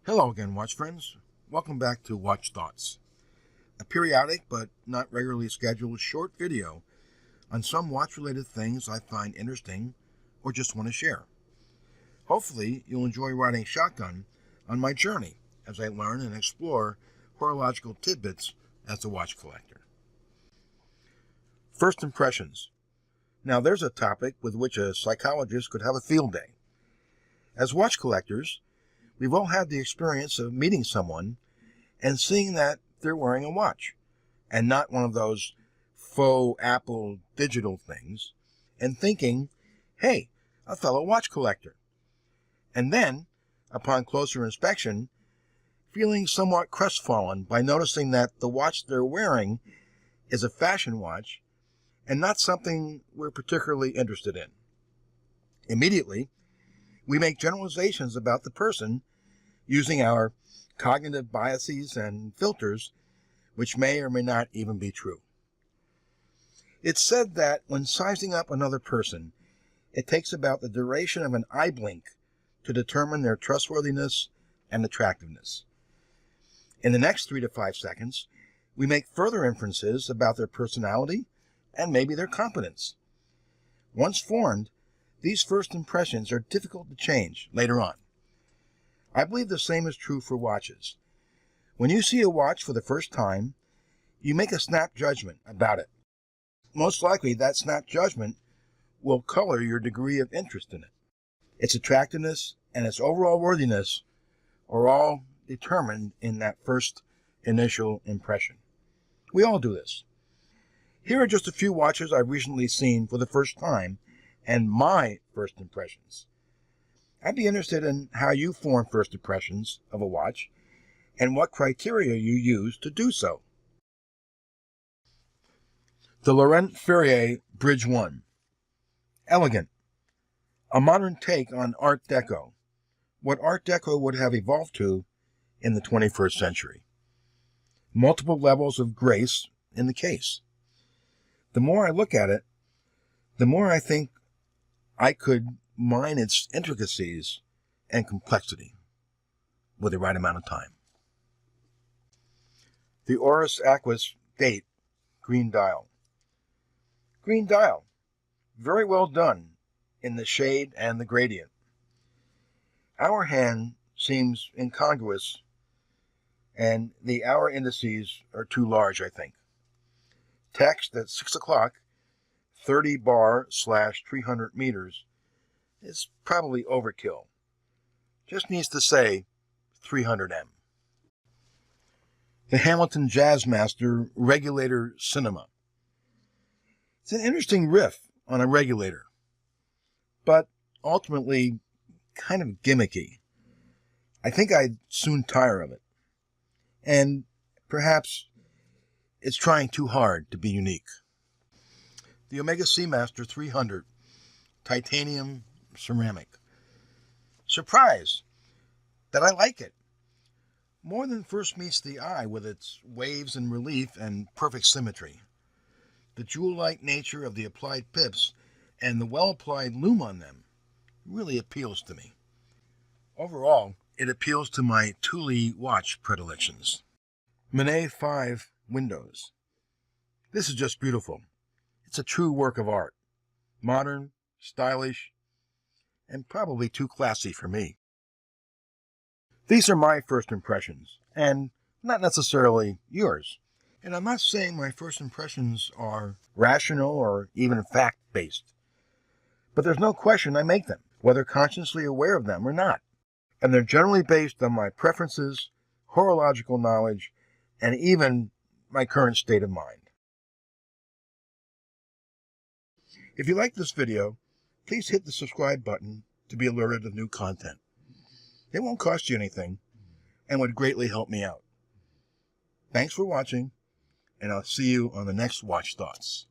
Hello again, watch friends. Welcome back to Watch Thoughts, a periodic but not regularly scheduled short video on some watch-related things I find interesting or just want to share. Hopefully, you'll enjoy riding shotgun on my journey as I learn and explore horological tidbits as a watch collector. First impressions. Now, there's a topic with which a psychologist could have a field day. As watch collectors, we've all had the experience of meeting someone and seeing that they're wearing a watch, and not one of those faux Apple digital things, and thinking, hey, a fellow watch collector. And then, upon closer inspection, feeling somewhat crestfallen by noticing that the watch they're wearing is a fashion watch and not something we're particularly interested in. Immediately, we make generalizations about the person using our cognitive biases and filters, which may or may not even be true. It's said that when sizing up another person, it takes about the duration of an eye blink to determine their trustworthiness and attractiveness. In the next 3 to 5 seconds, we make further inferences about their personality and maybe their competence. Once formed, these first impressions are difficult to change later on. I believe the same is true for watches. When you see a watch for the first time, you make a snap judgment about it. Most likely, that snap judgment will color your degree of interest in it. Its attractiveness and its overall worthiness are all determined in that first initial impression. We all do this. Here are just a few watches I've recently seen for the first time and my first impressions. I'd be interested in how you form first impressions of a watch and what criteria you use to do so. The Laurent Ferrier Bridge 1. Elegant. A modern take on Art Deco. What Art Deco would have evolved to in the 21st century. Multiple levels of grace in the case. The more I look at it, the more I think I could mine its intricacies and complexity with the right amount of time. The Oris Aquis date, green dial. Green dial, very well done in the shade and the gradient. Hour hand seems incongruous, and the hour indices are too large, I think. Text at 6 o'clock, 30 bar/300 meters, is probably overkill. Just needs to say 300 M. The Hamilton Jazzmaster Regulator Cinema. It's an interesting riff on a regulator, but ultimately kind of gimmicky. I think I'd soon tire of it. And perhaps it's trying too hard to be unique. The Omega Seamaster 300, titanium ceramic. Surprise that I like it more than first meets the eye with its waves and relief and perfect symmetry. The jewel-like nature of the applied pips and the well-applied lume on them really appeals to me. Overall, it appeals to my Thule watch predilections. Minae 5 windows. This is just beautiful. It's a true work of art. Modern, stylish, and probably too classy for me. These are my first impressions, and not necessarily yours. And I'm not saying my first impressions are rational or even fact-based. But there's no question I make them, whether consciously aware of them or not. And they're generally based on my preferences, horological knowledge, and even my current state of mind. If you like this video, please hit the subscribe button to be alerted of new content. It won't cost you anything and would greatly help me out. Thanks for watching, and I'll see you on the next Watch Thoughts.